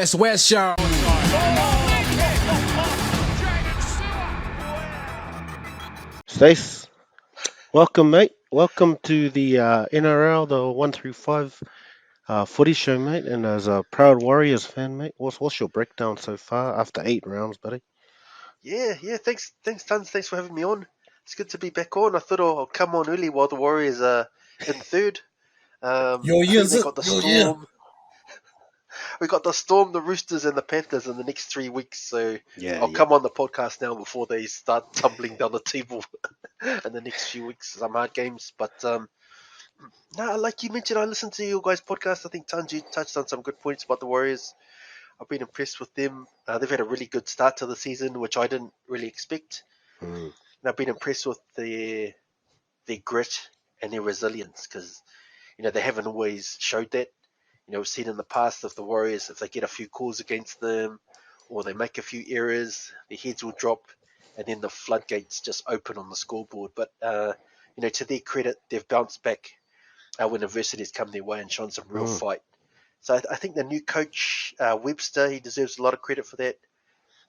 WesWes Show. Stace, welcome, mate. Welcome to the NRL, the 1 through 5 footy show, mate. And as a proud Warriors fan, mate, what's your breakdown so far after 8 rounds, buddy? Yeah. Thanks, tons. Thanks for having me on. It's good to be back on. I thought I'll come on early while the Warriors are in third. I think they got the Storm. We got the Storm, the Roosters, and the Panthers in the next 3 weeks. So I'll come on the podcast now before they start tumbling down the table in the next few weeks. Some hard games, but no, like you mentioned, I listened to your guys' podcast. I think Tanji touched on some good points about the Warriors. I've been impressed with them. They've had a really good start to the season, which I didn't really expect. And I've been impressed with their grit and their resilience because they haven't always showed that. We've seen in the past of the Warriors, if they get a few calls against them or they make a few errors, their heads will drop and then the floodgates just open on the scoreboard. But to their credit, they've bounced back when adversity has come their way and shown some real fight. So I think the new coach, Webster, he deserves a lot of credit for that.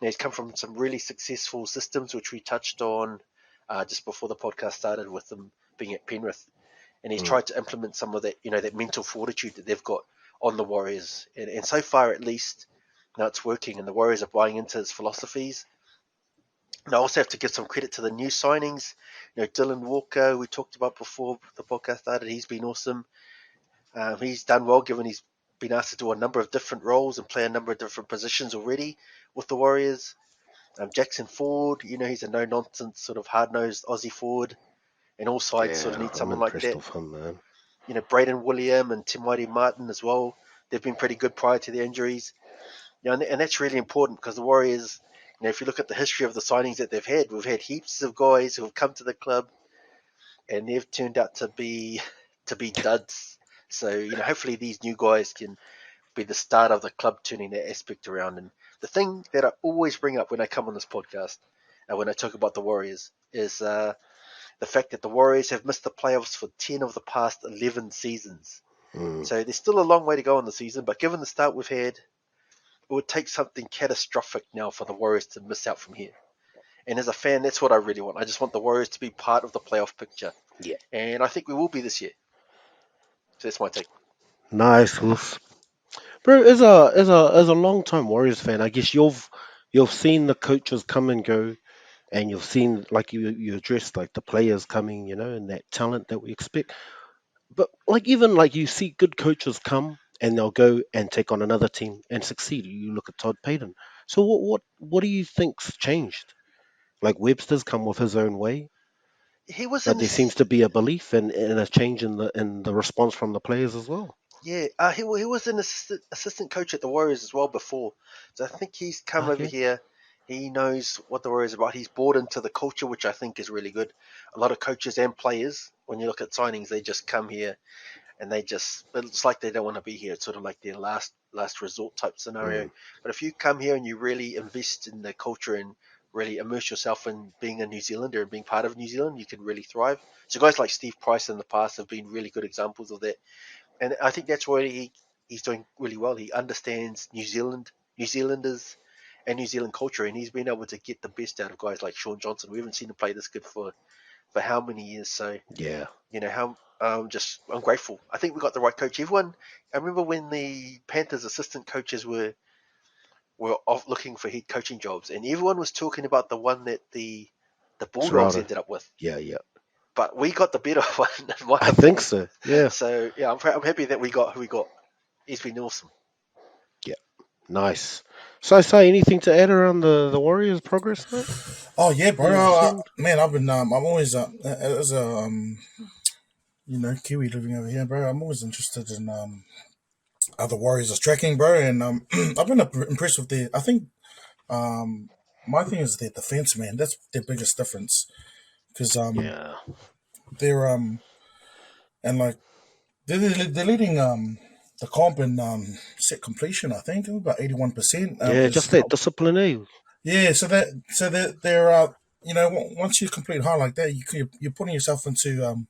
He's come from some really successful systems, which we touched on just before the podcast started with them being at Penrith. And he's tried to implement some of that, that mental fortitude that they've got on the Warriors. And so far, at least, it's working. And the Warriors are buying into his philosophies. And I also have to give some credit to the new signings. Dylan Walker, we talked about before the podcast started. He's been awesome. He's done well, given he's been asked to do a number of different roles and play a number of different positions already with the Warriors. Jackson Ford, he's a no-nonsense, sort of hard-nosed Aussie forward. And all sides sort of need someone like that. Him, man. Braden William and Timothy Martin as well. They've been pretty good prior to their injuries. And that's really important because the Warriors, if you look at the history of the signings that they've had, we've had heaps of guys who have come to the club and they've turned out to be duds. So, hopefully these new guys can be the start of the club turning that aspect around. And the thing that I always bring up when I come on this podcast and when I talk about the Warriors is the fact that the Warriors have missed the playoffs for 10 of the past 11 seasons. So there's still a long way to go in the season, but given the start we've had, it would take something catastrophic now for the Warriors to miss out from here. And as a fan, that's what I really want. I just want the Warriors to be part of the playoff picture. Yeah. And I think we will be this year. So that's my take. Nice, Wolf. Bro, as a long time Warriors fan, I guess you've seen the coaches come and go. And you've seen, like you addressed, like the players coming, and that talent that we expect. But even you see good coaches come and they'll go and take on another team and succeed. You look at Todd Payton. So what do you think's changed? Like Webster's come with his own way, but there seems to be a belief and a change in the response from the players as well. Yeah, he was an assistant coach at the Warriors as well before. So I think he's come over here. He knows what the Warriors are about. He's bought into the culture, which I think is really good. A lot of coaches and players, when you look at signings, they just come here and it's like they don't want to be here. It's sort of like their last resort type scenario. But if you come here and you really invest in the culture and really immerse yourself in being a New Zealander and being part of New Zealand, you can really thrive. So guys like Steve Price in the past have been really good examples of that. And I think that's why he's doing really well. He understands New Zealanders and New Zealand culture, and he's been able to get the best out of guys like Sean Johnson. We haven't seen him play this good for how many years. So yeah, I'm grateful. I think we got the right coach. I remember when the Panthers assistant coaches were off looking for head coaching jobs, and everyone was talking about the one that the Bulldogs ended up with. Yeah. But we got the better one. I think so. Yeah. So yeah, I'm happy that we got who we got. He's been awesome. Yeah. Nice. So, anything to add around the Warriors' progress, mate? Oh yeah, bro. Man, I've been I'm always as a Kiwi living over here, bro. I'm always interested in how the Warriors are tracking, bro, and I've been impressed with their. I think my thing is their defense, man. That's their biggest difference because they're and like they're leading the comp in set completion. I think about 81%. Yeah, just that discipline, eh? Yeah, so they're once you complete high like that, you're putting yourself into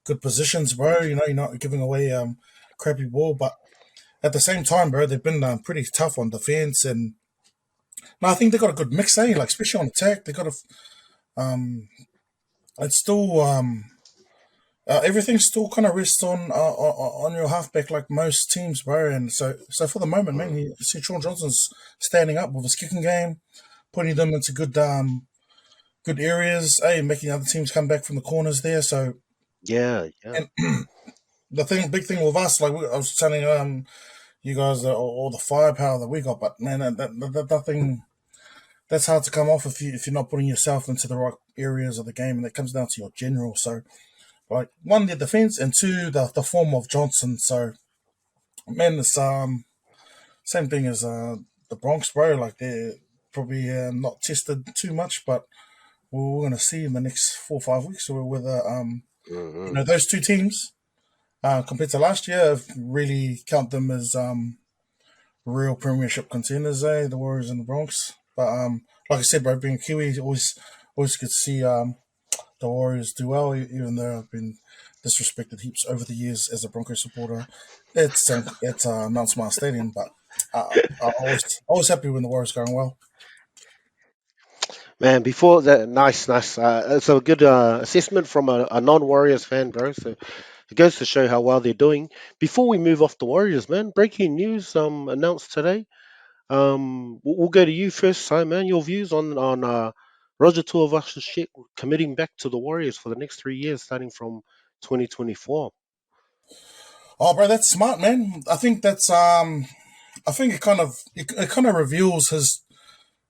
good positions, bro. You're not giving away crappy ball, but at the same time, bro, they've been pretty tough on defense, and no, I think they got a good mix, eh? Like especially on attack, they got it's still everything still kind of rests on your halfback, like most teams, bro. And so for the moment, man, Mm. you see Sean Johnson's standing up with his kicking game, putting them into good areas, making other teams come back from the corners there. So Yeah, yeah. and big thing with us, like I was telling you guys, all the firepower that we got, but man, nothing. That's hard to come off if you're not putting yourself into the right areas of the game, and it comes down to your general. So, like one, the defense, and two, the form of Johnson. So, man, it's same thing as the Bronx, bro. Like they're probably not tested too much, but we're going to see in the next 4 or 5 weeks whether Mm-hmm. those two teams compared to last year, I've really count them as real Premiership contenders, the Warriors and the Bronx. But like I said, bro, being Kiwi, always good to see the Warriors do well, even though I've been disrespected heaps over the years as a Broncos supporter. It's Mount Smart Stadium, but I'm always happy when the Warriors going well. Man, before that, nice. It's a good assessment from a non-Warriors fan, bro. So it goes to show how well they're doing. Before we move off the Warriors, man, breaking news announced today. We'll go to you first, Simon. Your views on Roger Tuivasa-Sheck committing back to the Warriors for the next 3 years, starting from 2024. Oh, bro, that's smart, man. I think that's I think it kind of reveals his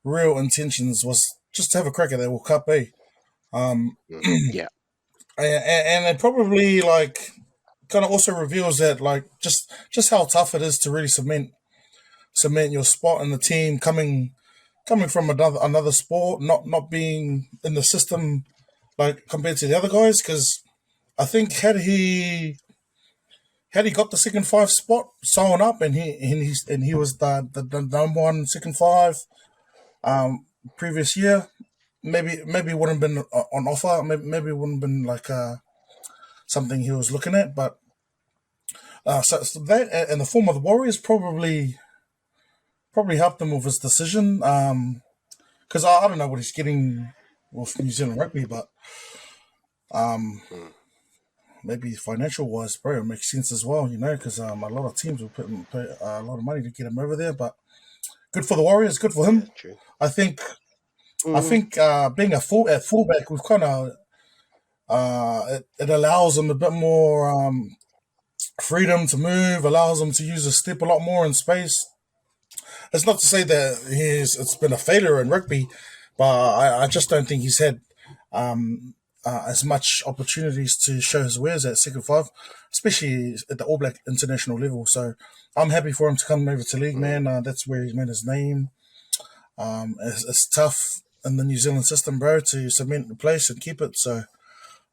real intentions was just to have a crack at that World Cup, eh? Um, Mm, yeah, and it probably like kind of also reveals that like just how tough it is to really cement your spot in the team coming from another sport, not being in the system like compared to the other guys. Because I think had he got the second five spot sewn up and he was the number one second five um previous year, maybe it wouldn't have been on offer. Maybe it wouldn't have been like something he was looking at. But so that and the form of the Warriors probably helped him with his decision. Because I don't know what he's getting with New Zealand rugby, but um, mm, maybe financial wise, bro, it makes sense as well. Because a lot of teams will pay a lot of money to get him over there. But good for the Warriors, good for yeah, him. true. I think I Mm, think being at fullback, we've kind of it allows him a bit more freedom to move, allows him to use his step a lot more in space. It's not to say that it's been a failure in rugby, but I just don't think he's had as much opportunities to show his wares at second five, especially at the All Black international level. So I'm happy for him to come over to league, mm. man. That's where he's made his name. It's tough in the New Zealand system, bro, to cement the place and keep it. So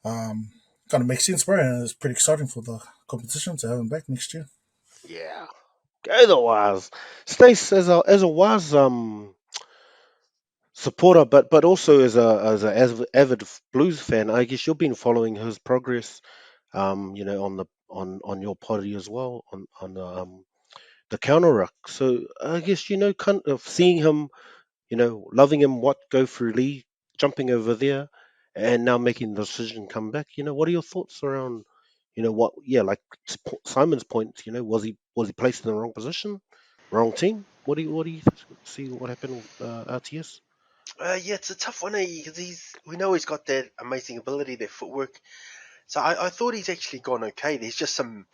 kind of makes sense, bro. And it's pretty exciting for the competition to have him back next year. Yeah, go the Waz. Stace as a Waz supporter, but also as a avid Blues fan, I guess you've been following his progress. On your potty as well on the counter ruck. So I guess kind of seeing him, loving him, what go through league, jumping over there, and now making the decision come back. What are your thoughts around, what? Yeah, like Simon's point. Was he placed in the wrong position, wrong team? What do you see what happened with RTS? Yeah, it's a tough one, because we know he's got that amazing ability, that footwork. So I thought he's actually gone okay. There's just some,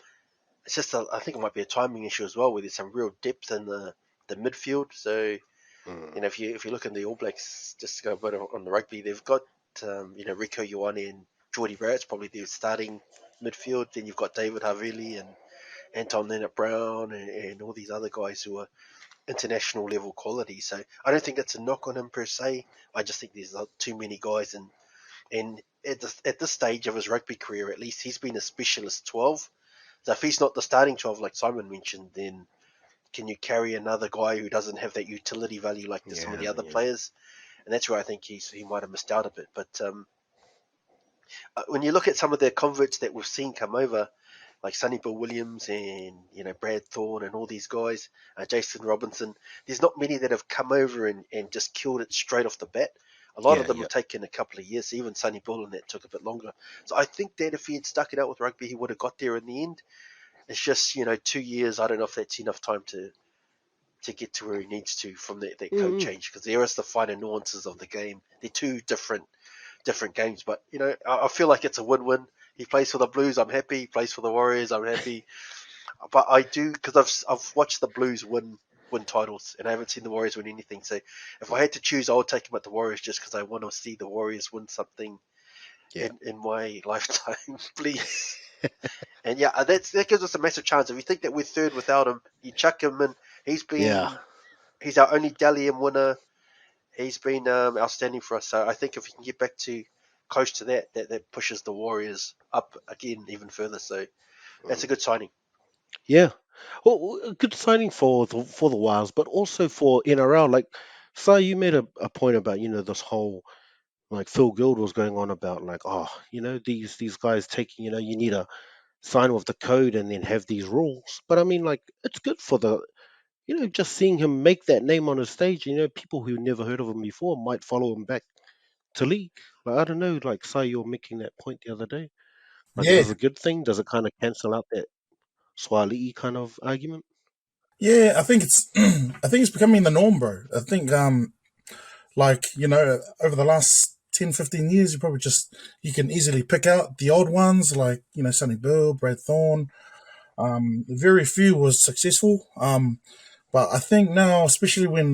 it's just I think it might be a timing issue as well, where there's some real depth in the midfield. So Mm, if you look in the All Blacks, just to go a bit on the rugby, they've got Rico Ioane and Geordie Barrett's probably their starting midfield. Then you've got David Havili and Anton Leonard Brown and all these other guys who are international level quality. So I don't think that's a knock on him per se. I just think there's too many guys, and at this stage of his rugby career, at least, he's been a specialist 12. So if he's not the starting 12, like Simon mentioned, then can you carry another guy who doesn't have that utility value like some of the yeah, other yeah. players? And that's where I think he might have missed out a bit. But when you look at some of the converts that we've seen come over, like Sonny Bill Williams and Brad Thorne and all these guys, Jason Robinson. There's not many that have come over and just killed it straight off the bat. A lot of them have taken a couple of years. Even Sonny Bill and that took a bit longer. So I think that if he had stuck it out with rugby, he would have got there in the end. It's just 2 years. I don't know if that's enough time to get to where he needs to from that code change, because there is the finer nuances of the game. They're two different games, but I feel like it's a win-win. He plays for the Blues, I'm happy. He plays for the Warriors, I'm happy. But I do, because I've watched the Blues win titles, and I haven't seen the Warriors win anything. So if I had to choose, I would take him at the Warriors, just because I want to see the Warriors win something in my lifetime, please. And that gives us a massive chance. If you think that we're third without him, you chuck him in. He's our only Dalian winner. He's been outstanding for us. So I think if we can get back to close to that pushes the Warriors up again even further. So that's a good signing. Yeah. Well, a good signing for the Wiles, but also for NRL. Like, Si, you made a point about this whole, like, Phil Guild was going on about, like, these guys taking, you need a sign with the code and then have these rules. But I mean, like, it's good for the just seeing him make that name on a stage. People who never heard of him before might follow him back to league. Like, I don't know, like, Si, you were making that point the other day. Like, is Yeah, this a good thing? Does it kind of cancel out that Swahili kind of argument? yeah. I think it's I think it's becoming the norm, bro. I think like over the last 10, 15 years, you can easily pick out the odd ones, like Sonny Bill, Brad Thorne. Very few was successful. But I think now, especially when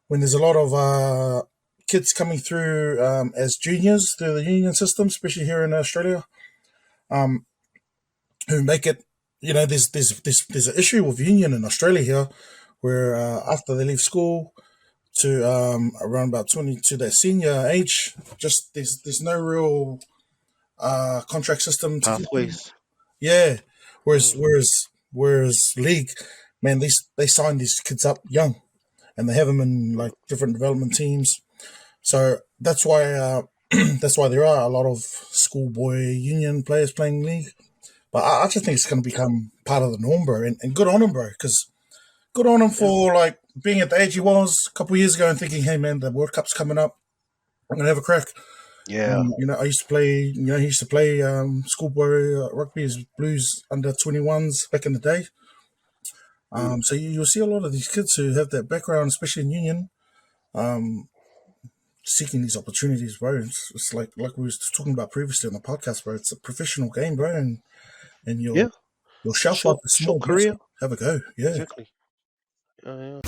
there's a lot of kids coming through as juniors through the union system, especially here in Australia, um, who make it. There's an issue with union in Australia here, where after they leave school to around about 20 to their senior age, just there's no real contract system to keep them. Pathways. Yeah. Whereas Mm, whereas whereas league, man, they sign these kids up young and they have them in mm, like different development teams. So that's why that's why there are a lot of schoolboy union players playing league. But I just think it's going to become part of the norm, bro. And good on him, bro, because good on him yeah. for like being at the age he was a couple of years ago and thinking, hey man, the World Cup's coming up. I'm gonna have a crack. Yeah. I used to play. He used to play schoolboy rugby as Blues under 21s back in the day. Mm, So you'll see a lot of these kids who have that background, especially in union, um, seeking these opportunities, bro. It's like we was talking about previously on the podcast, bro. It's a professional game, bro, and yeah. your shelf life Short is short small, bro. So career. have a go, yeah. Exactly. Yeah.